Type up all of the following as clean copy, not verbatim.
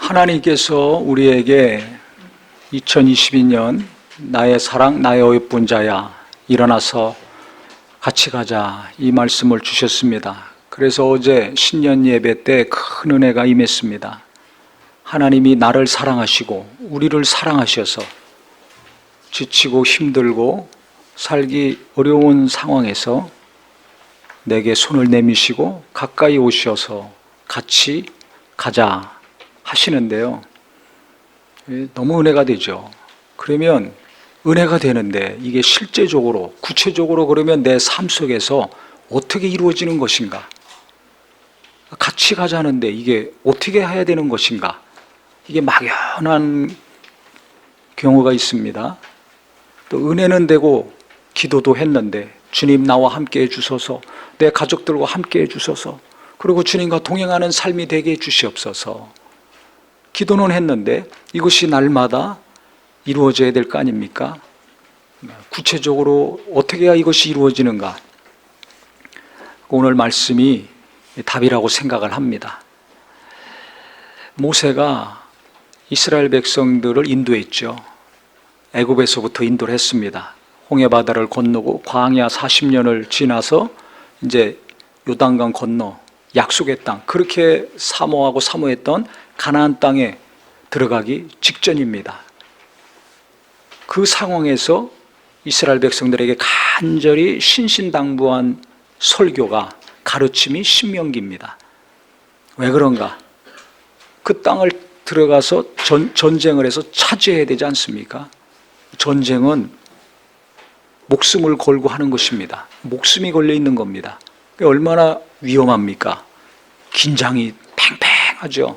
하나님께서 우리에게 2022년 나의 사랑 나의 어여쁜 자야 일어나서 같이 가자 이 말씀을 주셨습니다. 그래서 어제 신년 예배 때 큰 은혜가 임했습니다. 하나님이 나를 사랑하시고 우리를 사랑하셔서 지치고 힘들고 살기 어려운 상황에서 내게 손을 내미시고 가까이 오셔서 같이 가자 하시는데요. 너무 은혜가 되죠. 그러면 은혜가 되는데 이게 실제적으로 구체적으로 그러면 내 삶 속에서 어떻게 이루어지는 것인가? 같이 가자는데 이게 어떻게 해야 되는 것인가? 이게 막연한 경우가 있습니다. 또 은혜는 되고 기도도 했는데 주님 나와 함께 해주소서, 내 가족들과 함께 해주소서, 그리고 주님과 동행하는 삶이 되게 해주시옵소서. 기도는 했는데 이것이 날마다 이루어져야 될 거 아닙니까? 구체적으로 어떻게 해야 이것이 이루어지는가? 오늘 말씀이 답이라고 생각을 합니다. 모세가 이스라엘 백성들을 인도했죠. 애굽에서부터 인도를 했습니다. 홍해바다를 건너고 광야 40년을 지나서 이제 요단강 건너 약속의 땅, 그렇게 사모하고 사모했던 가나안 땅에 들어가기 직전입니다. 그 상황에서 이스라엘 백성들에게 간절히 신신당부한 설교가 가르침이 신명기입니다. 왜 그런가? 그 땅을 들어가서 전쟁을 해서 차지해야 되지 않습니까? 전쟁은 목숨을 걸고 하는 것입니다. 목숨이 걸려 있는 겁니다. 얼마나 위험합니까? 긴장이 팽팽하죠.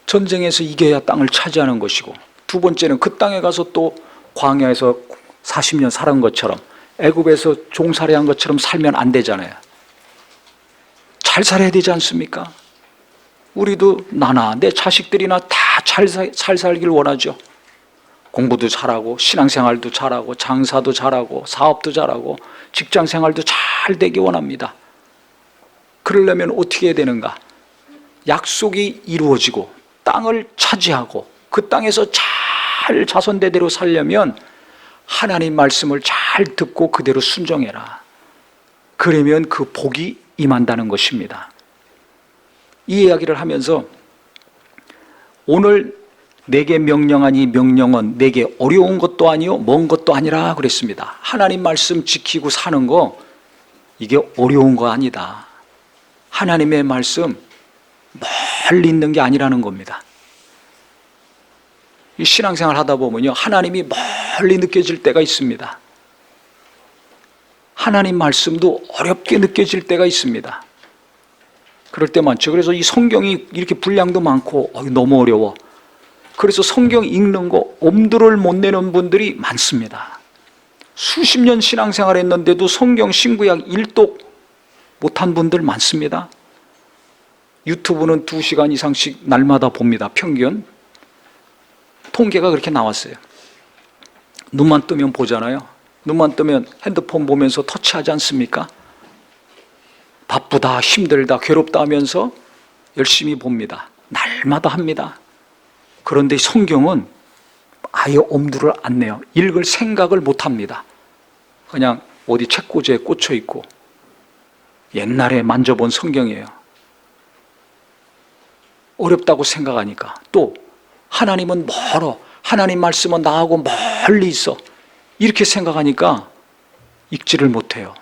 전쟁에서 이겨야 땅을 차지하는 것이고, 두 번째는 그 땅에 가서 또 광야에서 40년 살은 것처럼, 애굽에서 종살이한 것처럼 살면 안 되잖아요. 잘 살아야 되지 않습니까? 우리도 나나 내 자식들이나 다 잘 살길 원하죠. 공부도 잘하고 신앙생활도 잘하고 장사도 잘하고 사업도 잘하고 직장생활도 잘 되기 원합니다. 그러려면 어떻게 해야 되는가? 약속이 이루어지고 땅을 차지하고 그 땅에서 잘 자손대대로 살려면 하나님 말씀을 잘 듣고 그대로 순종해라. 그러면 그 복이 임한다는 것입니다. 이 이야기를 하면서 오늘 내게 명령한 이 명령은 내게 어려운 것도 아니요 먼 것도 아니라 그랬습니다. 하나님 말씀 지키고 사는 거 이게 어려운 거 아니다. 하나님의 말씀 멀리 있는 게 아니라는 겁니다. 이 신앙생활 하다 보면요, 하나님이 멀리 느껴질 때가 있습니다. 하나님 말씀도 어렵게 느껴질 때가 있습니다. 그럴 때 많죠. 그래서 이 성경이 이렇게 분량도 많고 너무 어려워. 그래서 성경 읽는 거 엄두를 못 내는 분들이 많습니다. 수십 년 신앙생활 했는데도 성경 신구약 1독 못한 분들 많습니다. 유튜브는 2시간 이상씩 날마다 봅니다. 평균 통계가 그렇게 나왔어요. 눈만 뜨면 보잖아요. 눈만 뜨면 핸드폰 보면서 터치하지 않습니까? 바쁘다, 힘들다, 괴롭다 하면서 열심히 봅니다. 날마다 합니다. 그런데 성경은 아예 엄두를 안 내요. 읽을 생각을 못 합니다. 그냥 어디 책꽂이에 꽂혀 있고 옛날에 만져본 성경이에요. 어렵다고 생각하니까, 또 하나님은 멀어, 하나님 말씀은 나하고 멀리 있어, 이렇게 생각하니까 읽지를 못해요.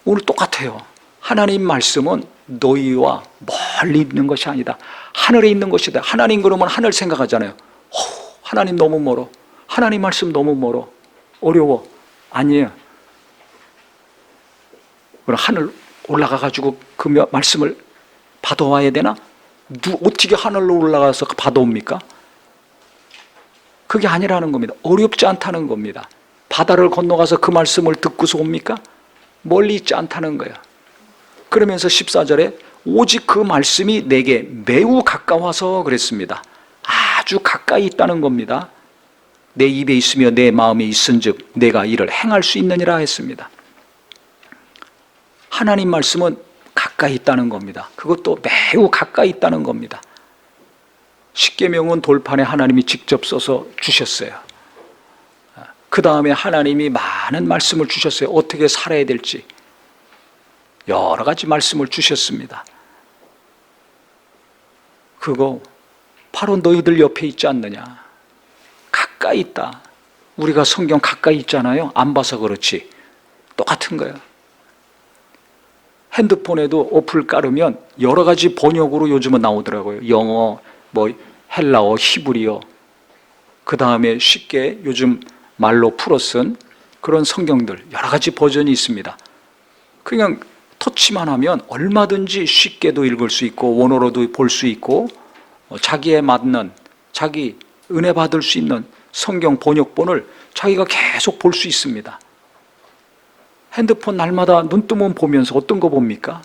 오늘 똑같아요. 하나님 말씀은 너희와 멀리 있는 것이 아니다. 하늘에 있는 것이다. 하나님 그러면 하늘 생각하잖아요. 하나님 너무 멀어. 하나님 말씀 너무 멀어. 어려워. 아니에요. 그럼 하늘 올라가가지고 그 말씀을 받아와야 되나? 어떻게 하늘로 올라가서 받아옵니까? 그게 아니라는 겁니다. 어렵지 않다는 겁니다. 바다를 건너가서 그 말씀을 듣고서 옵니까? 멀리 있지 않다는 거예요. 그러면서 14절에 오직 그 말씀이 내게 매우 가까워서 그랬습니다. 아주 가까이 있다는 겁니다. 내 입에 있으며 내 마음에 있은즉 내가 이를 행할 수 있느니라 했습니다. 하나님 말씀은 가까이 있다는 겁니다. 그것도 매우 가까이 있다는 겁니다. 십계명은 돌판에 하나님이 직접 써서 주셨어요. 그 다음에 하나님이 많은 말씀을 주셨어요. 어떻게 살아야 될지 여러 가지 말씀을 주셨습니다. 그거 바로 너희들 옆에 있지 않느냐. 가까이 있다. 우리가 성경 가까이 있잖아요. 안 봐서 그렇지. 똑같은 거예요. 핸드폰에도 어플 깔으면 여러 가지 번역으로 요즘은 나오더라고요. 영어, 헬라어, 히브리어. 그 다음에 쉽게 요즘 말로 풀어 쓴 그런 성경들 여러 가지 버전이 있습니다. 그냥 터치만 하면 얼마든지 쉽게도 읽을 수 있고 원어로도 볼 수 있고 자기에 맞는 자기 은혜 받을 수 있는 성경 번역본을 자기가 계속 볼 수 있습니다. 핸드폰 날마다 눈 뜨면 보면서 어떤 거 봅니까?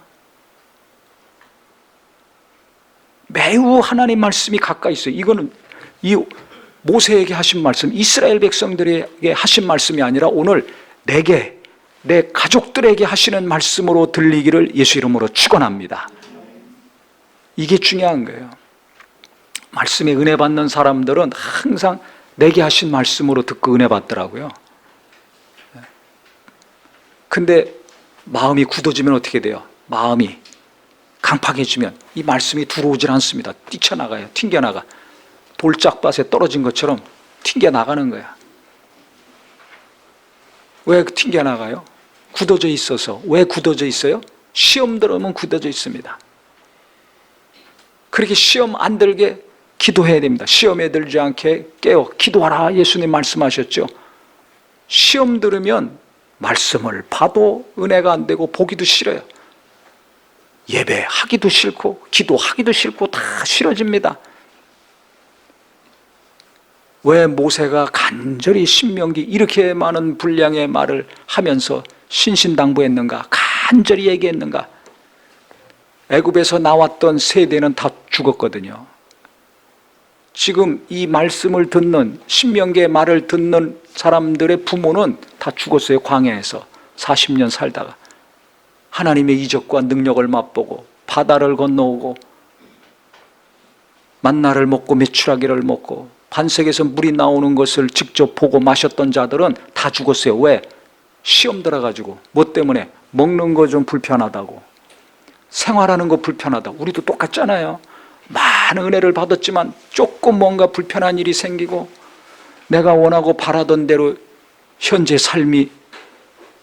매우 하나님 말씀이 가까이 있어요. 이거는 이 모세에게 하신 말씀, 이스라엘 백성들에게 하신 말씀이 아니라 오늘 내게, 내 가족들에게 하시는 말씀으로 들리기를 예수 이름으로 축원합니다. 이게 중요한 거예요. 말씀에 은혜 받는 사람들은 항상 내게 하신 말씀으로 듣고 은혜 받더라고요. 근데 마음이 굳어지면 어떻게 돼요? 마음이 강팍해지면 이 말씀이 들어오질 않습니다. 뛰쳐나가요. 튕겨나가. 돌짝밭에 떨어진 것처럼 튕겨나가는 거야. 왜 튕겨나가요? 굳어져 있어서. 왜 굳어져 있어요? 시험 들으면 굳어져 있습니다. 그렇게 시험 안 들게 기도해야 됩니다. 시험에 들지 않게 깨어 기도하라 예수님 말씀하셨죠. 시험 들으면 말씀을 봐도 은혜가 안 되고 보기도 싫어요. 예배하기도 싫고 기도하기도 싫고 다 싫어집니다. 왜 모세가 간절히 신명기 이렇게 많은 분량의 말을 하면서 신신당부했는가? 간절히 얘기했는가? 애굽에서 나왔던 세대는 다 죽었거든요. 지금 이 말씀을 듣는 신명기의 말을 듣는 사람들의 부모는 다 죽었어요. 광야에서 40년 살다가 하나님의 이적과 능력을 맛보고 바다를 건너오고 만나를 먹고 메추라기를 먹고 반석에서 물이 나오는 것을 직접 보고 마셨던 자들은 다 죽었어요. 왜? 시험 들어가지고. 뭐 때문에? 먹는 거 좀 불편하다고, 생활하는 거 불편하다고. 우리도 똑같잖아요. 많은 은혜를 받았지만 조금 뭔가 불편한 일이 생기고 내가 원하고 바라던 대로 현재 삶이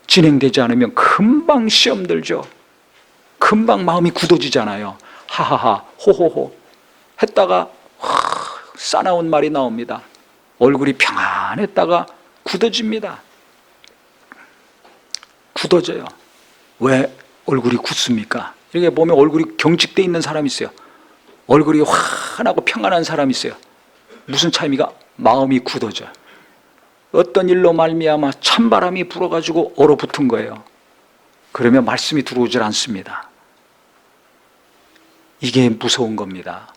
진행되지 않으면 금방 시험 들죠. 금방 마음이 굳어지잖아요. 하하하 호호호 했다가 싸나운 말이 나옵니다. 얼굴이 평안했다가 굳어집니다. 굳어져요. 왜 얼굴이 굳습니까? 이렇게 보면 얼굴이 경직되어 있는 사람이 있어요. 얼굴이 환하고 평안한 사람이 있어요. 무슨 차이입니까? 마음이 굳어져. 어떤 일로 말미암아 찬바람이 불어가지고 얼어붙은 거예요. 그러면 말씀이 들어오질 않습니다. 이게 무서운 겁니다.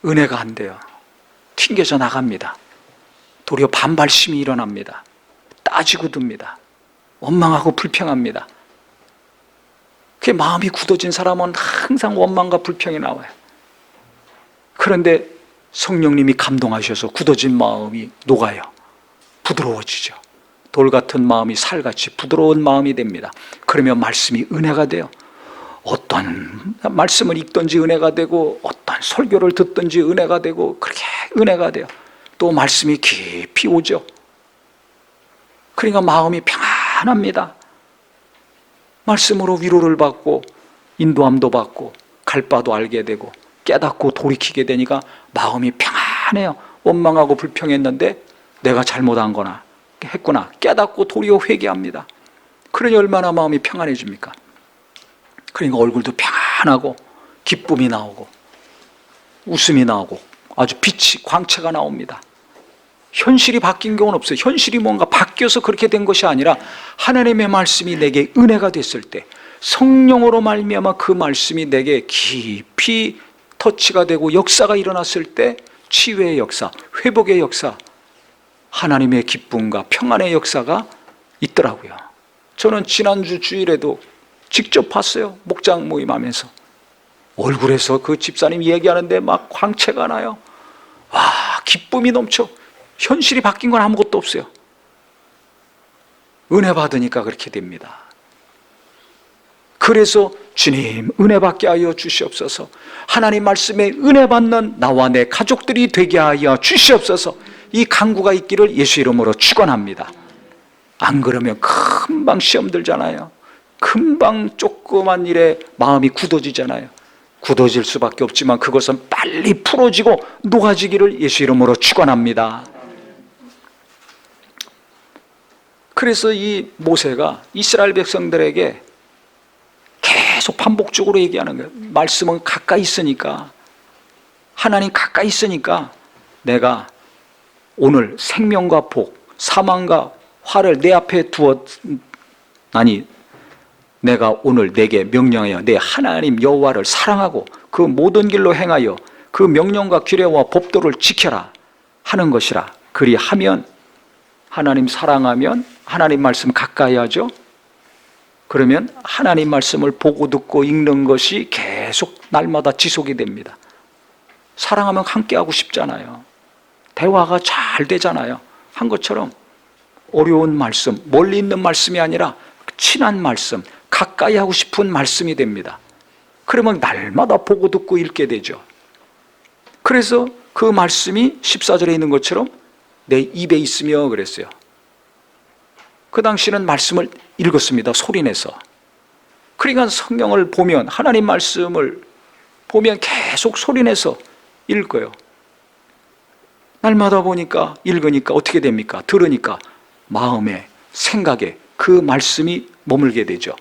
은혜가 안 돼요. 튕겨져 나갑니다. 도리어 반발심이 일어납니다. 따지고 듭니다. 원망하고 불평합니다. 그 마음이 굳어진 사람은 항상 원망과 불평이 나와요. 그런데 성령님이 감동하셔서 굳어진 마음이 녹아요. 부드러워지죠. 돌 같은 마음이 살같이 부드러운 마음이 됩니다. 그러면 말씀이 은혜가 돼요. 어떤 말씀을 읽든지 은혜가 되고 어떤 설교를 듣든지 은혜가 되고 그렇게 은혜가 돼요. 또 말씀이 깊이 오죠. 그러니까 마음이 평안합니다. 말씀으로 위로를 받고 인도함도 받고 갈 바도 알게 되고 깨닫고 돌이키게 되니까 마음이 평안해요. 원망하고 불평했는데 내가 잘못한 거나 했구나 깨닫고 도리어 회개합니다. 그러니 얼마나 마음이 평안해집니까? 그러니까 얼굴도 평안하고 기쁨이 나오고 웃음이 나오고 아주 빛이 광채가 나옵니다. 현실이 바뀐 경우는 없어요. 현실이 뭔가 바뀌어서 그렇게 된 것이 아니라 하나님의 말씀이 내게 은혜가 됐을 때 성령으로 말미암아 그 말씀이 내게 깊이 터치가 되고 역사가 일어났을 때 치유의 역사, 회복의 역사, 하나님의 기쁨과 평안의 역사가 있더라고요. 저는 지난주 주일에도 직접 봤어요. 목장 모임하면서 얼굴에서 그 집사님 얘기하는데 막 광채가 나요. 와, 기쁨이 넘쳐. 현실이 바뀐 건 아무것도 없어요. 은혜 받으니까 그렇게 됩니다. 그래서 주님 은혜 받게 하여 주시옵소서. 하나님 말씀에 은혜 받는 나와 내 가족들이 되게 하여 주시옵소서. 이 간구가 있기를 예수 이름으로 축원합니다. 안 그러면 금방 시험 들잖아요. 금방 조그만 일에 마음이 굳어지잖아요. 굳어질 수밖에 없지만 그것은 빨리 풀어지고 녹아지기를 예수 이름으로 축원합니다. 그래서 이 모세가 이스라엘 백성들에게 계속 반복적으로 얘기하는 거예요. 말씀은 가까이 있으니까, 하나님 가까이 있으니까 내가 오늘 생명과 복, 사망과 화를 내 앞에 두었나니 내가 오늘 내게 명령하여 내 하나님 여호와를 사랑하고 그 모든 길로 행하여 그 명령과 규례와 법도를 지켜라 하는 것이라. 그리하면, 하나님 사랑하면 하나님 말씀 가까이 하죠. 그러면 하나님 말씀을 보고 듣고 읽는 것이 계속 날마다 지속이 됩니다. 사랑하면 함께하고 싶잖아요. 대화가 잘 되잖아요. 한 것처럼 어려운 말씀, 멀리 있는 말씀이 아니라 친한 말씀, 가까이 하고 싶은 말씀이 됩니다. 그러면 날마다 보고 듣고 읽게 되죠. 그래서 그 말씀이 14절에 있는 것처럼 내 입에 있으며 그랬어요. 그 당시는 말씀을 읽었습니다. 소리내서. 그러니까 성경을 보면, 하나님 말씀을 보면 계속 소리내서 읽어요. 날마다 보니까, 읽으니까 어떻게 됩니까? 들으니까 마음에, 생각에 그 말씀이 머물게 되죠.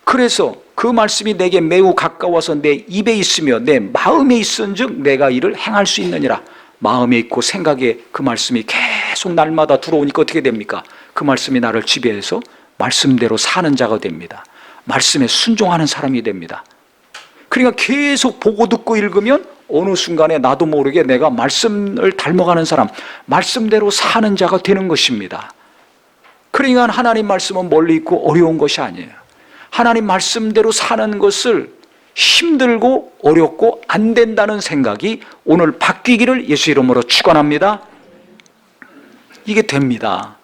그래서 그 말씀이 내게 매우 가까워서 내 입에 있으며 내 마음에 있은즉 내가 이를 행할 수 있느니라. 마음에 있고 생각에 그 말씀이 계속 날마다 들어오니까 어떻게 됩니까? 그 말씀이 나를 지배해서 말씀대로 사는 자가 됩니다. 말씀에 순종하는 사람이 됩니다. 그러니까 계속 보고 듣고 읽으면 어느 순간에 나도 모르게 내가 말씀을 닮아가는 사람, 말씀대로 사는 자가 되는 것입니다. 그러니까 하나님 말씀은 멀리 있고 어려운 것이 아니에요. 하나님 말씀대로 사는 것을 힘들고 어렵고 안 된다는 생각이 오늘 바뀌기를 예수 이름으로 축원합니다. 이게 됩니다.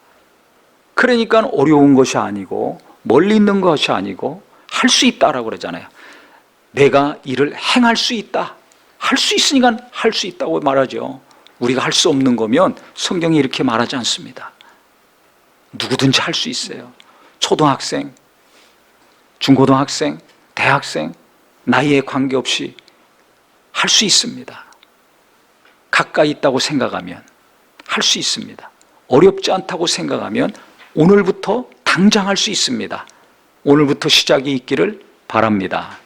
그러니까 어려운 것이 아니고 멀리 있는 것이 아니고 할 수 있다라고 그러잖아요. 내가 이를 행할 수 있다. 할 수 있으니까 할 수 있다고 말하죠. 우리가 할 수 없는 거면 성경이 이렇게 말하지 않습니다. 누구든지 할 수 있어요. 초등학생, 중고등학생, 대학생, 나이에 관계없이 할 수 있습니다. 가까이 있다고 생각하면 할 수 있습니다. 어렵지 않다고 생각하면 오늘부터 당장 할 수 있습니다. 오늘부터 시작이 있기를 바랍니다.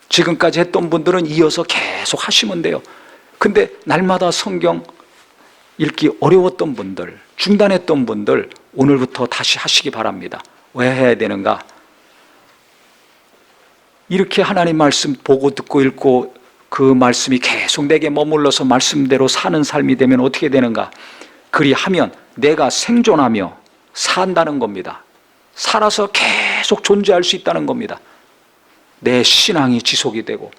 지금까지 했던 분들은 이어서 계속 하시면 돼요. 근데 날마다 성경 읽기 어려웠던 분들, 중단했던 분들 오늘부터 다시 하시기 바랍니다. 왜 해야 되는가? 이렇게 하나님 말씀 보고 듣고 읽고 그 말씀이 계속 내게 머물러서 말씀대로 사는 삶이 되면 어떻게 되는가? 그리하면 내가 생존하며 산다는 겁니다. 살아서 계속 존재할 수 있다는 겁니다. 내 신앙이 지속이 되고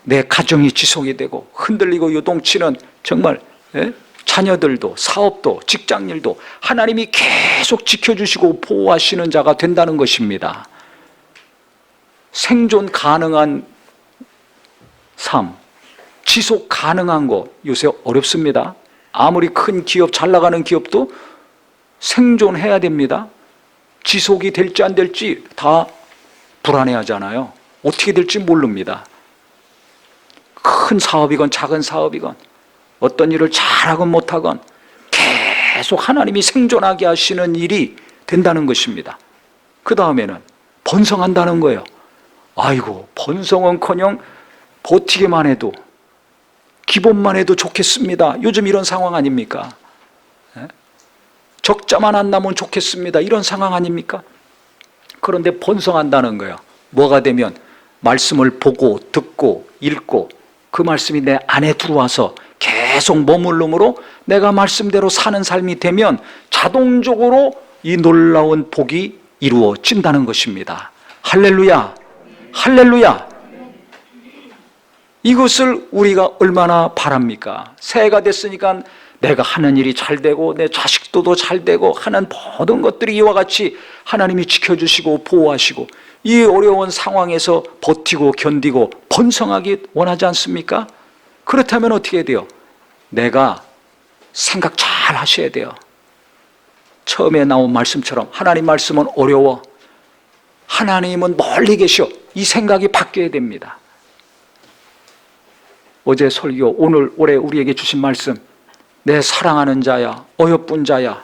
내 가정이 지속이 되고 흔들리고 요동치는 정말 자녀들도 사업도 직장일도 하나님이 계속 지켜주시고 보호하시는 자가 된다는 것입니다. 생존 가능한 삶, 지속 가능한 거 요새 어렵습니다. 아무리 큰 기업, 잘 나가는 기업도 생존해야 됩니다. 지속이 될지 안 될지 다 불안해하잖아요. 어떻게 될지 모릅니다. 큰 사업이건 작은 사업이건 어떤 일을 잘하건 못하건 계속 하나님이 생존하게 하시는 일이 된다는 것입니다. 그 다음에는 번성한다는 거예요. 아이고, 번성은커녕 버티기만 해도, 기본만 해도 좋겠습니다. 요즘 이런 상황 아닙니까? 적자만 안 나면 좋겠습니다. 이런 상황 아닙니까? 그런데 번성한다는 거예요. 뭐가 되면 말씀을 보고 듣고 읽고 그 말씀이 내 안에 들어와서 계속 머물므로 내가 말씀대로 사는 삶이 되면 자동적으로 이 놀라운 복이 이루어진다는 것입니다. 할렐루야, 할렐루야. 이것을 우리가 얼마나 바랍니까? 새해가 됐으니까 내가 하는 일이 잘 되고 내 자식도 잘 되고 하는 모든 것들이 이와 같이 하나님이 지켜주시고 보호하시고 이 어려운 상황에서 버티고 견디고 번성하기 원하지 않습니까? 그렇다면 어떻게 돼요? 내가 생각 잘 하셔야 돼요. 처음에 나온 말씀처럼 하나님 말씀은 어려워, 하나님은 멀리 계셔, 이 생각이 바뀌어야 됩니다. 어제 설교, 오늘 올해 우리에게 주신 말씀, 내 사랑하는 자야, 어여쁜 자야,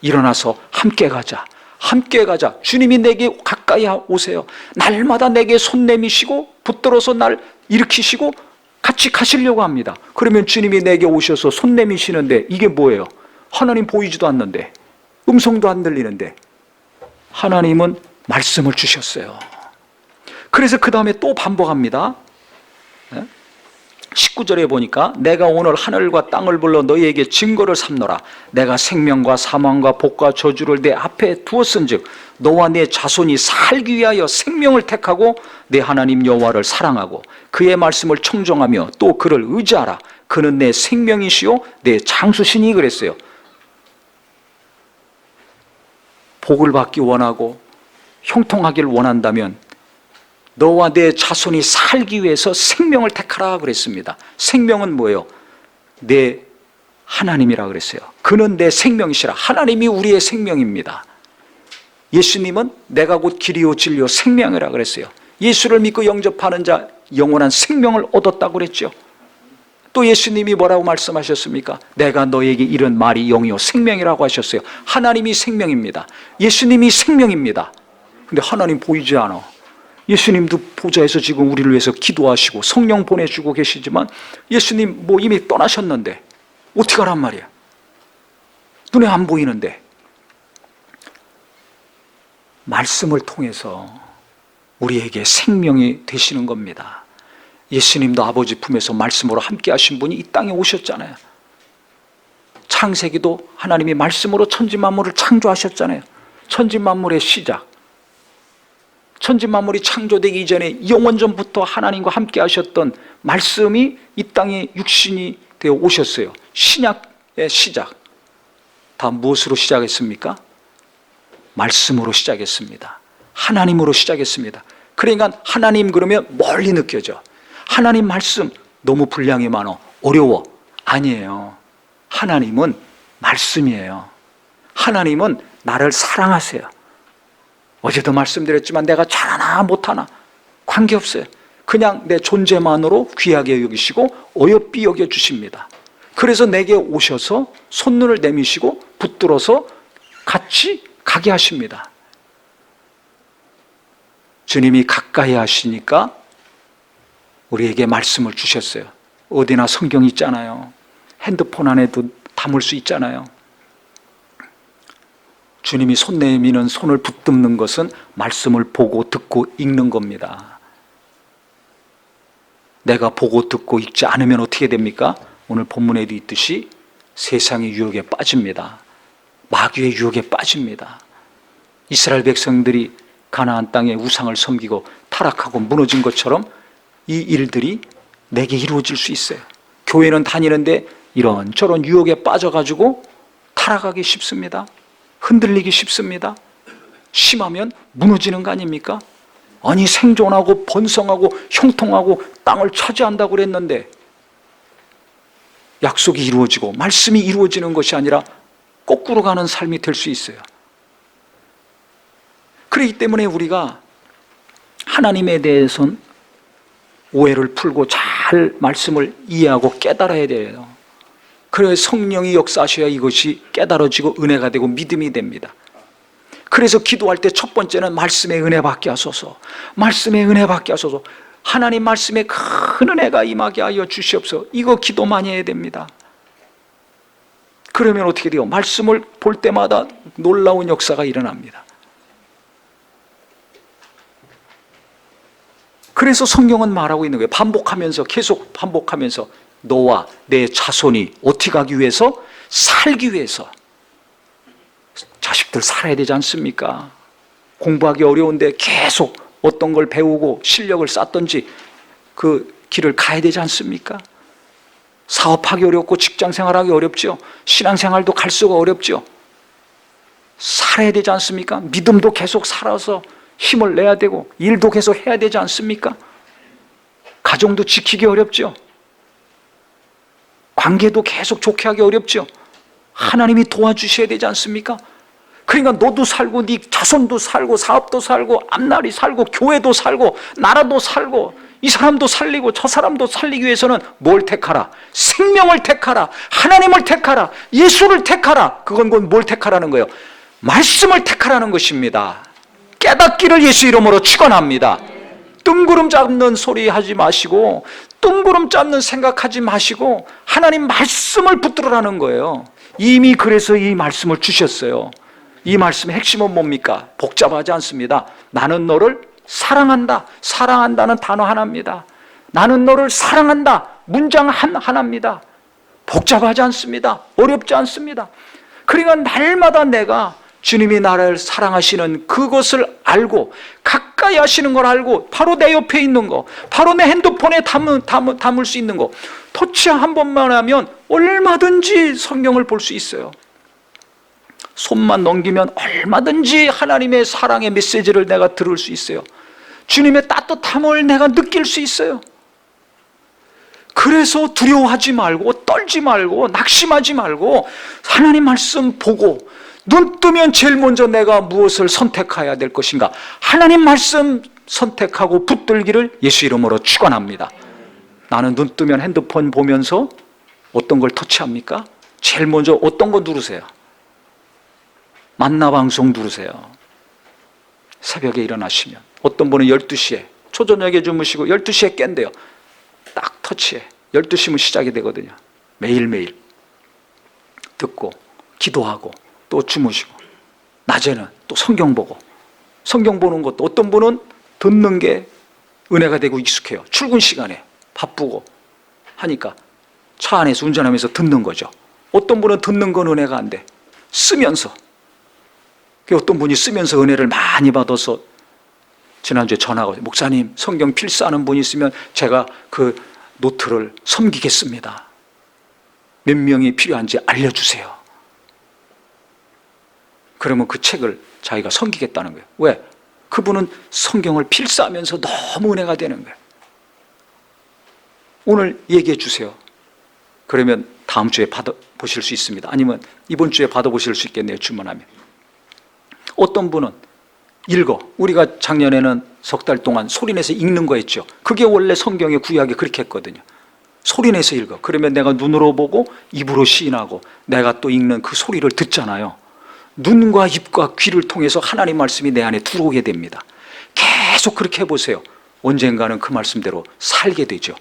일어나서 함께 가자, 함께 가자. 주님이 내게 가까이 오세요. 날마다 내게 손 내미시고 붙들어서 날 일으키시고 같이 가시려고 합니다. 그러면 주님이 내게 오셔서 손 내미시는데 이게 뭐예요? 하나님 보이지도 않는데, 음성도 안 들리는데 하나님은 말씀을 주셨어요. 그래서 그 다음에 또 반복합니다. 19절에 보니까 내가 오늘 하늘과 땅을 불러 너희에게 증거를 삼노라. 내가 생명과 사망과 복과 저주를 내 앞에 두었은즉 너와 내 자손이 살기 위하여 생명을 택하고 내 하나님 여호와를 사랑하고 그의 말씀을 청정하며 또 그를 의지하라. 그는 내 생명이시요 내 장수시니 그랬어요. 복을 받기 원하고 형통하기를 원한다면 너와 내 자손이 살기 위해서 생명을 택하라 그랬습니다. 생명은 뭐예요? 내 하나님이라 그랬어요. 그는 내 생명이시라. 하나님이 우리의 생명입니다. 예수님은 내가 곧 길이요 진리요 생명이라 그랬어요. 예수를 믿고 영접하는 자 영원한 생명을 얻었다고 그랬죠. 또 예수님이 뭐라고 말씀하셨습니까? 내가 너에게 이른 말이 영이요 생명이라고 하셨어요. 하나님이 생명입니다. 예수님이 생명입니다. 근데 하나님 보이지 않아. 예수님도 보좌에서 지금 우리를 위해서 기도하시고 성령 보내주고 계시지만 예수님 뭐 이미 떠나셨는데 어떻게 하란 말이야? 눈에 안 보이는데. 말씀을 통해서 우리에게 생명이 되시는 겁니다. 예수님도 아버지 품에서 말씀으로 함께 하신 분이 이 땅에 오셨잖아요. 창세기도 하나님이 말씀으로 천지 만물을 창조하셨잖아요. 천지 만물의 시작, 천지 만물이 창조되기 이전에 영원 전부터 하나님과 함께 하셨던 말씀이 이 땅에 육신이 되어 오셨어요. 신약의 시작 다 무엇으로 시작했습니까? 말씀으로 시작했습니다. 하나님으로 시작했습니다. 그러니까 하나님 그러면 멀리 느껴져. 하나님 말씀 너무 분량이 많아, 어려워. 아니에요. 하나님은 말씀이에요. 하나님은 나를 사랑하세요. 어제도 말씀드렸지만 내가 잘하나 못하나 관계없어요. 그냥 내 존재만으로 귀하게 여기시고 어여삐 여겨주십니다. 그래서 내게 오셔서 손눈을 내미시고 붙들어서 같이 가게 하십니다. 주님이 가까이 하시니까 우리에게 말씀을 주셨어요. 어디나 성경 있잖아요. 핸드폰 안에도 담을 수 있잖아요. 주님이 손 내미는 손을 붙듭는 것은 말씀을 보고 듣고 읽는 겁니다. 내가 보고 듣고 읽지 않으면 어떻게 됩니까? 오늘 본문에도 있듯이 세상의 유혹에 빠집니다. 마귀의 유혹에 빠집니다. 이스라엘 백성들이 가나안 땅에 우상을 섬기고 타락하고 무너진 것처럼 이 일들이 내게 이루어질 수 있어요. 교회는 다니는데 이런저런 유혹에 빠져가지고 타락하기 쉽습니다. 흔들리기 쉽습니다. 심하면 무너지는 거 아닙니까? 아니 생존하고 번성하고 형통하고 땅을 차지한다고 그랬는데 약속이 이루어지고 말씀이 이루어지는 것이 아니라 거꾸로 가는 삶이 될 수 있어요. 그렇기 때문에 우리가 하나님에 대해서는 오해를 풀고 잘 말씀을 이해하고 깨달아야 돼요. 그래서 성령이 역사하셔야 이것이 깨달아지고 은혜가 되고 믿음이 됩니다. 그래서 기도할 때 첫 번째는 말씀의 은혜 받게 하소서, 말씀의 은혜 받게 하소서, 하나님 말씀에 큰 은혜가 임하게 하여 주시옵소서. 이거 기도 많이 해야 됩니다. 그러면 어떻게 돼요? 말씀을 볼 때마다 놀라운 역사가 일어납니다. 그래서 성경은 말하고 있는 거예요. 반복하면서, 계속 반복하면서 너와 내 자손이 어떻게 하기 위해서? 살기 위해서. 자식들 살아야 되지 않습니까? 공부하기 어려운데 계속 어떤 걸 배우고 실력을 쌓든지 그 길을 가야 되지 않습니까? 사업하기 어렵고 직장생활하기 어렵죠. 신앙생활도 갈 수가 어렵죠. 살아야 되지 않습니까? 믿음도 계속 살아서 힘을 내야 되고 일도 계속 해야 되지 않습니까? 가정도 지키기 어렵죠. 관계도 계속 좋게 하기 어렵죠. 하나님이 도와주셔야 되지 않습니까? 그러니까 너도 살고 네 자손도 살고 사업도 살고 앞날이 살고 교회도 살고 나라도 살고 이 사람도 살리고 저 사람도 살리기 위해서는 뭘 택하라? 생명을 택하라. 하나님을 택하라. 예수를 택하라. 그건 뭘 택하라는 거예요? 말씀을 택하라는 것입니다. 깨닫기를 예수 이름으로 축원합니다. 뜬구름 잡는 소리 하지 마시고 뜬구름 잡는 생각하지 마시고 하나님 말씀을 붙들으라는 거예요. 이미 그래서 이 말씀을 주셨어요. 이 말씀의 핵심은 뭡니까? 복잡하지 않습니다. 나는 너를 사랑한다. 사랑한다는 단어 하나입니다. 나는 너를 사랑한다. 문장 하나입니다. 복잡하지 않습니다. 어렵지 않습니다. 그러니까 날마다 내가 주님이 나를 사랑하시는 그것을 알고 가까이 하시는 걸 알고 바로 내 옆에 있는 거, 바로 내 핸드폰에 담을 수 있는 거 터치 한 번만 하면 얼마든지 성경을 볼 수 있어요. 손만 넘기면 얼마든지 하나님의 사랑의 메시지를 내가 들을 수 있어요. 주님의 따뜻함을 내가 느낄 수 있어요. 그래서 두려워하지 말고 떨지 말고 낙심하지 말고 하나님 말씀 보고 눈 뜨면 제일 먼저 내가 무엇을 선택해야 될 것인가? 하나님 말씀 선택하고 붙들기를 예수 이름으로 축원합니다. 나는 눈 뜨면 핸드폰 보면서 어떤 걸 터치합니까? 제일 먼저 어떤 거 누르세요? 만나방송 누르세요. 새벽에 일어나시면 어떤 분은 12시에 초저녁에 주무시고 12시에 깬대요. 딱 터치해. 12시면 시작이 되거든요. 매일매일 듣고 기도하고 또 주무시고 낮에는 또 성경 보고 성경 보는 것도 어떤 분은 듣는 게 은혜가 되고 익숙해요. 출근 시간에 바쁘고 하니까 차 안에서 운전하면서 듣는 거죠. 어떤 분은 듣는 건 은혜가 안 돼. 쓰면서 어떤 분이 쓰면서 은혜를 많이 받아서 지난주에 전화가 왔어요. 목사님 성경 필사하는 분이 있으면 제가 그 노트를 섬기겠습니다. 몇 명이 필요한지 알려주세요. 그러면 그 책을 자기가 섬기겠다는 거예요. 왜? 그분은 성경을 필사하면서 너무 은혜가 되는 거예요. 오늘 얘기해 주세요. 그러면 다음 주에 받아보실 수 있습니다. 아니면 이번 주에 받아보실 수 있겠네요. 주문하면. 어떤 분은 읽어. 우리가 작년에는 석 달 동안 소리내서 읽는 거 했죠. 그게 원래 성경의 구약이 그렇게 했거든요. 소리내서 읽어. 그러면 내가 눈으로 보고 입으로 시인하고 내가 또 읽는 그 소리를 듣잖아요. 눈과 입과 귀를 통해서 하나님 말씀이 내 안에 들어오게 됩니다. 계속 그렇게 해보세요. 언젠가는 그 말씀대로 살게 되죠.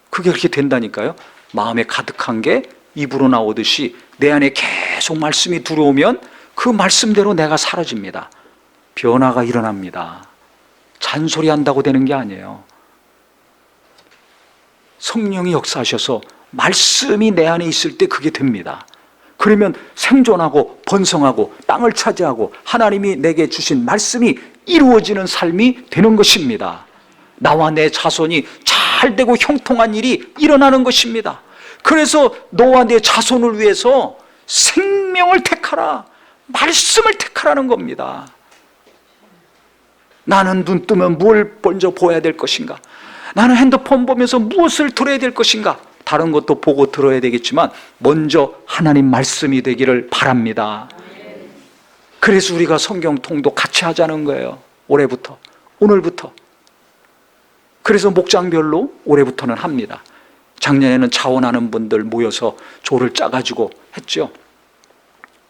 그게 그렇게 된다니까요. 마음에 가득한 게 입으로 나오듯이 내 안에 계속 말씀이 들어오면 그 말씀대로 내가 사라집니다. 변화가 일어납니다. 잔소리한다고 되는 게 아니에요. 성령이 역사하셔서 말씀이 내 안에 있을 때 그게 됩니다. 그러면 생존하고 번성하고 땅을 차지하고 하나님이 내게 주신 말씀이 이루어지는 삶이 되는 것입니다. 나와 내 자손이 잘 되고 형통한 일이 일어나는 것입니다. 그래서 너와 내 자손을 위해서 생명을 택하라, 말씀을 택하라는 겁니다. 나는 눈 뜨면 뭘 먼저 보아야 될 것인가? 나는 핸드폰 보면서 무엇을 들어야 될 것인가? 다른 것도 보고 들어야 되겠지만 먼저 하나님 말씀이 되기를 바랍니다. 그래서 우리가 성경 통도 같이 하자는 거예요. 올해부터, 오늘부터. 그래서 목장별로 올해부터는 합니다. 작년에는 자원하는 분들 모여서 조를 짜가지고 했죠.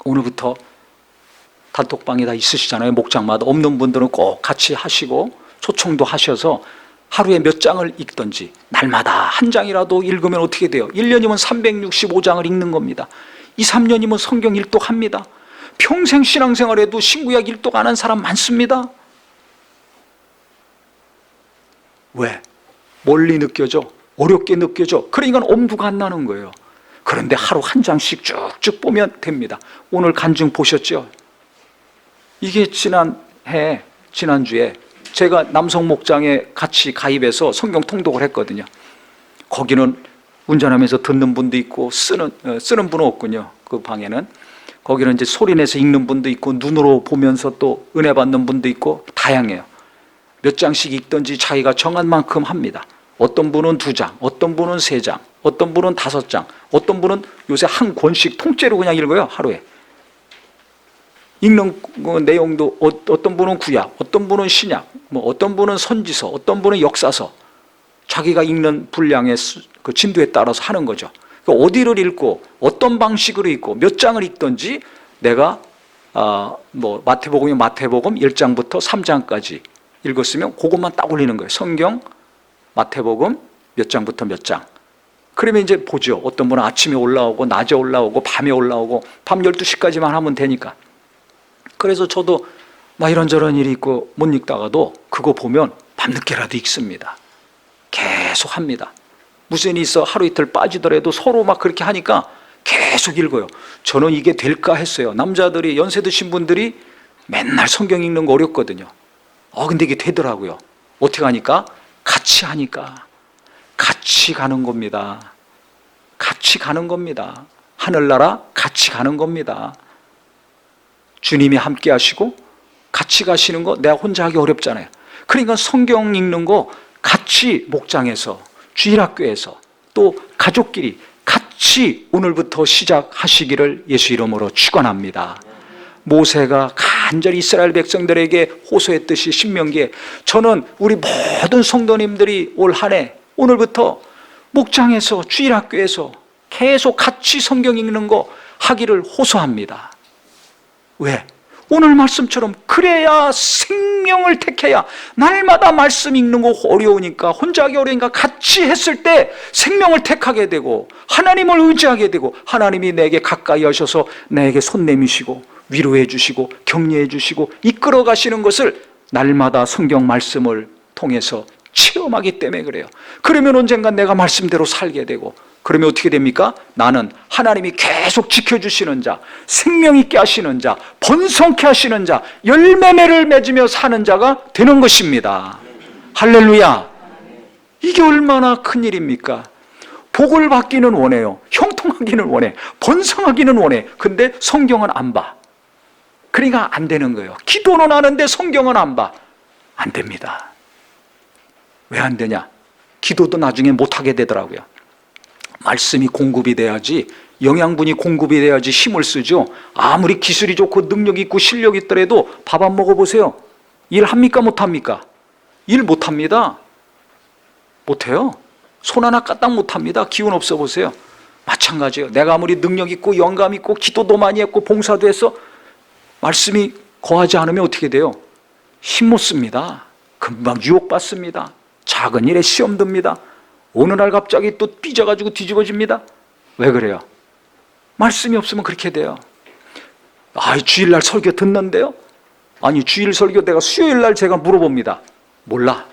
오늘부터 단톡방이 다 있으시잖아요. 목장마다. 없는 분들은 꼭 같이 하시고 초청도 하셔서 하루에 몇 장을 읽든지 날마다 한 장이라도 읽으면 어떻게 돼요? 1년이면 365장을 읽는 겁니다. 2, 3년이면 성경 일독합니다. 평생 신앙생활에도 신구약 일독 안 한 사람 많습니다. 왜? 멀리 느껴져? 어렵게 느껴져? 그러니까 엄두가 안 나는 거예요. 그런데 하루 한 장씩 쭉쭉 보면 됩니다. 오늘 간증 보셨죠? 이게 지난 지난주에 제가 남성 목장에 같이 가입해서 성경 통독을 했거든요. 거기는 운전하면서 듣는 분도 있고 쓰는 분은 없군요. 그 방에는. 거기는 이제 소리내서 읽는 분도 있고 눈으로 보면서 또 은혜 받는 분도 있고 다양해요. 몇 장씩 읽든지 자기가 정한 만큼 합니다. 어떤 분은 2장, 어떤 분은 3장, 어떤 분은 5장, 어떤 분은 요새 한 권씩 통째로 그냥 읽어요, 하루에. 읽는 내용도 어떤 분은 구약, 어떤 분은 신약, 어떤 분은 선지서, 어떤 분은 역사서, 자기가 읽는 분량의 그 진도에 따라서 하는 거죠. 어디를 읽고 어떤 방식으로 읽고 몇 장을 읽든지 내가 마태복음이면 마태복음 1장부터 3장까지 읽었으면 그것만 딱 올리는 거예요. 성경 마태복음 몇 장부터 몇 장. 그러면 이제 보죠. 어떤 분은 아침에 올라오고 낮에 올라오고 밤에 올라오고 밤 12시까지만 하면 되니까. 그래서 저도 막 이런저런 일이 있고 못 읽다가도 그거 보면 밤늦게라도 읽습니다. 계속 합니다. 무슨 일이 있어 하루 이틀 빠지더라도 서로 막 그렇게 하니까 계속 읽어요. 저는 이게 될까 했어요. 남자들이 연세 드신 분들이 맨날 성경 읽는 거 어렵거든요. 근데 이게 되더라고요. 어떻게 하니까? 같이 하니까. 같이 가는 겁니다. 같이 가는 겁니다. 하늘나라 같이 가는 겁니다. 주님이 함께 하시고 같이 가시는 거 내가 혼자 하기 어렵잖아요. 그러니까 성경 읽는 거 같이 목장에서, 주일학교에서, 또 가족끼리 같이 오늘부터 시작하시기를 예수 이름으로 축원합니다. 모세가 간절히 이스라엘 백성들에게 호소했듯이 신명기에 저는 우리 모든 성도님들이 올 한 해 오늘부터 목장에서, 주일학교에서 계속 같이 성경 읽는 거 하기를 호소합니다. 왜? 오늘 말씀처럼 그래야 생명을 택해야, 날마다 말씀 읽는 거 어려우니까, 혼자 하기 어려우니까 같이 했을 때 생명을 택하게 되고 하나님을 의지하게 되고 하나님이 내게 가까이 하셔서 내게 손 내미시고 위로해 주시고 격려해 주시고 이끌어 가시는 것을 날마다 성경 말씀을 통해서 체험하기 때문에 그래요. 그러면 언젠간 내가 말씀대로 살게 되고, 그러면 어떻게 됩니까? 나는 하나님이 계속 지켜주시는 자, 생명 있게 하시는 자, 번성케 하시는 자, 열매를 맺으며 사는 자가 되는 것입니다. 할렐루야. 이게 얼마나 큰 일입니까? 복을 받기는 원해요. 형통하기는 원해. 번성하기는 원해. 근데 성경은 안 봐. 그러니까 안 되는 거예요. 기도는 하는데 성경은 안 봐. 안 됩니다. 왜 안 되냐? 기도도 나중에 못하게 되더라고요. 말씀이 공급이 돼야지, 영양분이 공급이 돼야지 힘을 쓰죠. 아무리 기술이 좋고 능력이 있고 실력이 있더라도 밥 안 먹어보세요. 일합니까 못합니까? 일 못합니다. 못해요. 손 하나 까딱 못합니다. 기운 없어 보세요. 마찬가지예요. 내가 아무리 능력 있고 영감 있고 기도도 많이 했고 봉사도 해서 말씀이 거하지 않으면 어떻게 돼요? 힘 못 씁니다. 금방 유혹받습니다. 작은 일에 시험 듭니다. 어느 날 갑자기 또 삐져가지고 뒤집어집니다. 왜 그래요? 말씀이 없으면 그렇게 돼요. 주일날 설교 듣는데요? 아니, 주일 설교 내가 수요일날 제가 물어봅니다. 몰라.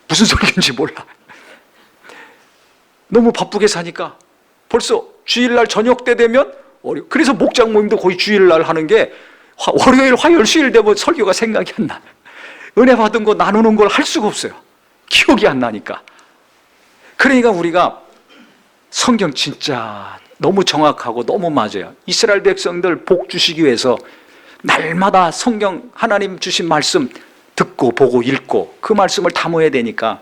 무슨 설교인지 몰라. 너무 바쁘게 사니까 벌써 주일날 저녁 때 되면 그래서 목장 모임도 거의 주일날 하는 게 월요일, 화요일, 수요일 되면 설교가 생각이 안 나. 은혜 받은 거 나누는 걸 할 수가 없어요. 기억이 안 나니까. 그러니까 우리가 성경 진짜 너무 정확하고 너무 맞아요. 이스라엘 백성들 복 주시기 위해서 날마다 성경 하나님 주신 말씀 듣고 보고 읽고 그 말씀을 담아야 되니까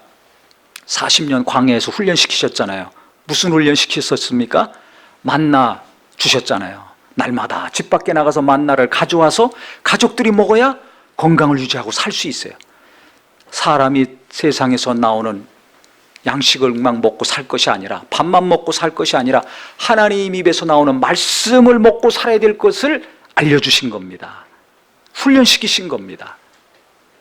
40년 광야에서 훈련시키셨잖아요. 무슨 훈련 시키셨습니까? 만나 주셨잖아요. 날마다 집 밖에 나가서 만나를 가져와서 가족들이 먹어야 건강을 유지하고 살 수 있어요. 사람이 세상에서 나오는 양식을 막 먹고 살 것이 아니라, 밥만 먹고 살 것이 아니라 하나님 입에서 나오는 말씀을 먹고 살아야 될 것을 알려주신 겁니다. 훈련시키신 겁니다.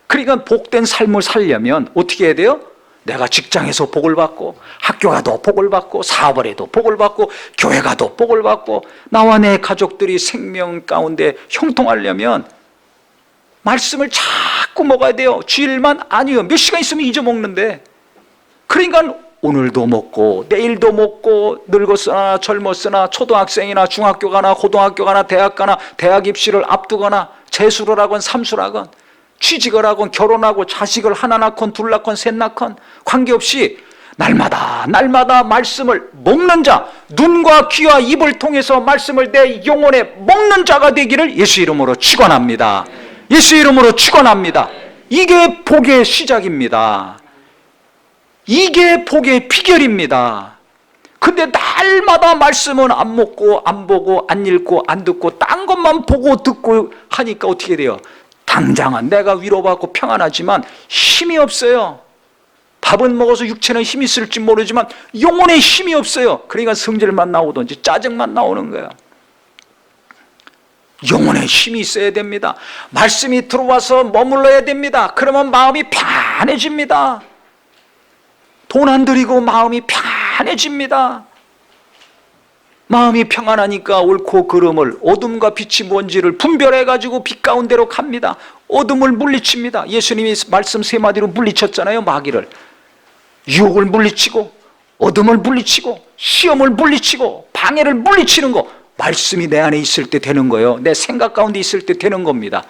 그러니까 복된 삶을 살려면 어떻게 해야 돼요? 내가 직장에서 복을 받고, 학교 가도 복을 받고, 사업을 해도 복을 받고, 교회 가도 복을 받고, 나와 내 가족들이 생명 가운데 형통하려면 말씀을 자꾸 먹어야 돼요. 주일만 아니요. 몇 시간 있으면 잊어먹는데. 그러니까 오늘도 먹고 내일도 먹고, 늙었으나 젊었으나 초등학생이나 중학교 가나 고등학교 가나 대학 가나 대학 입시를 앞두거나 재수를 하건 삼수를 하건 취직을 하건 결혼하고 자식을 하나 낳건 둘 낳건 셋 낳건 관계없이 날마다 말씀을 먹는 자, 눈과 귀와 입을 통해서 말씀을 내 영혼에 먹는 자가 되기를 예수 이름으로 축원합니다. 예수 이름으로 축원합니다. 이게 복의 시작입니다. 이게 복의 비결입니다. 근데 날마다 말씀은 안 먹고 안 보고 안 읽고 안 듣고 딴 것만 보고 듣고 하니까 어떻게 돼요? 당장은 내가 위로받고 평안하지만 힘이 없어요. 밥은 먹어서 육체는 힘이 있을지 모르지만 영혼에 힘이 없어요. 그러니까 성질만 나오든지 짜증만 나오는 거예요. 영혼에 힘이 있어야 됩니다. 말씀이 들어와서 머물러야 됩니다. 그러면 마음이 편해집니다. 돈 안 들이고 마음이 편해집니다. 마음이 평안하니까 옳고 그름을, 어둠과 빛이 뭔지를 분별해가지고 빛 가운데로 갑니다. 어둠을 물리칩니다. 예수님이 말씀 세 마디로 물리쳤잖아요. 마귀를. 유혹을 물리치고 어둠을 물리치고 시험을 물리치고 방해를 물리치는 거, 말씀이 내 안에 있을 때 되는 거예요. 내 생각 가운데 있을 때 되는 겁니다.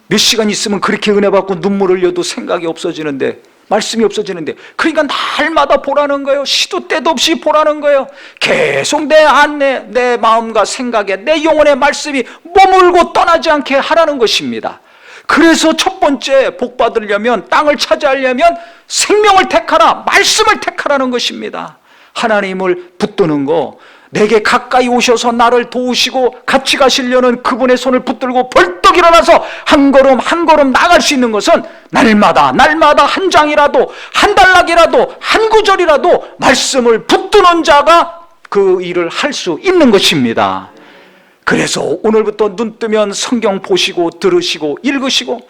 몇 시간 있으면 그렇게 은혜 받고 눈물 흘려도 생각이 없어지는데, 말씀이 없어지는데, 그러니까 날마다 보라는 거예요. 시도 때도 없이 보라는 거예요. 계속 내 안에, 내 마음과 생각에, 내 영혼의 말씀이 머물고 떠나지 않게 하라는 것입니다. 그래서 첫 번째 복 받으려면, 땅을 차지하려면 생명을 택하라, 말씀을 택하라는 것입니다. 하나님을 붙드는 거, 내게 가까이 오셔서 나를 도우시고 같이 가시려는 그분의 손을 붙들고 벌떡 일어나서 한 걸음 한 걸음 나갈 수 있는 것은 날마다 한 장이라도, 한 단락이라도, 한 구절이라도 말씀을 붙드는 자가 그 일을 할 수 있는 것입니다. 그래서 오늘부터 눈 뜨면 성경 보시고 들으시고 읽으시고,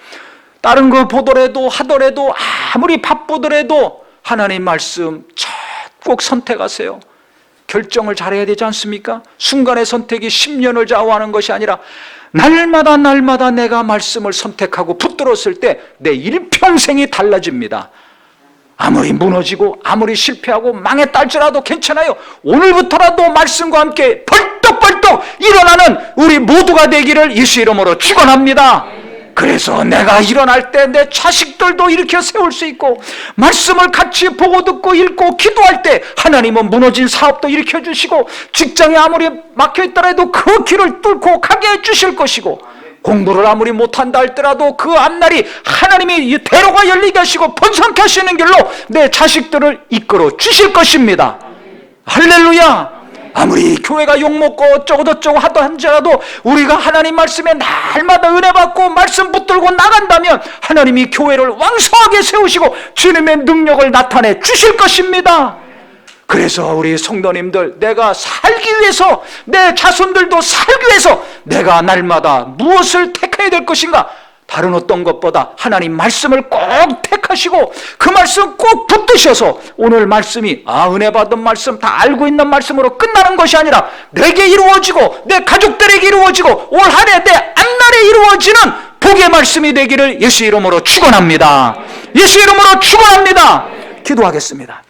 다른 거 보더라도 하더라도 아무리 바쁘더라도 하나님 말씀 꼭 선택하세요. 결정을 잘해야 되지 않습니까? 순간의 선택이 10년을 좌우하는 것이 아니라 날마다 내가 말씀을 선택하고 붙들었을 때 내 일평생이 달라집니다. 아무리 무너지고 아무리 실패하고 망했다 할지라도 괜찮아요. 오늘부터라도 말씀과 함께 벌떡벌떡 일어나는 우리 모두가 되기를 예수 이름으로 축원합니다. 그래서 내가 일어날 때 내 자식들도 일으켜 세울 수 있고, 말씀을 같이 보고 듣고 읽고 기도할 때 하나님은 무너진 사업도 일으켜 주시고, 직장에 아무리 막혀 있더라도 그 길을 뚫고 가게 해 주실 것이고, 공부를 아무리 못한다 할지라도 그 앞날이 하나님이 대로가 열리게 하시고 번성케 하시는 길로 내 자식들을 이끌어 주실 것입니다. 할렐루야. 아무리 교회가 욕먹고 어쩌고저쩌고 하더라도 우리가 하나님 말씀에 날마다 은혜 받고 말씀 붙들고 나간다면 하나님이 교회를 왕성하게 세우시고 주님의 능력을 나타내 주실 것입니다. 그래서 우리 성도님들, 내가 살기 위해서, 내 자손들도 살기 위해서 내가 날마다 무엇을 택해야 될 것인가? 다른 어떤 것보다 하나님 말씀을 꼭 택하시고 그 말씀 꼭 붙드셔서, 오늘 말씀이 은혜 받은 말씀 다 알고 있는 말씀으로 끝나는 것이 아니라 내게 이루어지고 내 가족들에게 이루어지고 올 한 해 내 앞날에 이루어지는 복의 말씀이 되기를 예수 이름으로 축원합니다. 예수 이름으로 축원합니다. 기도하겠습니다.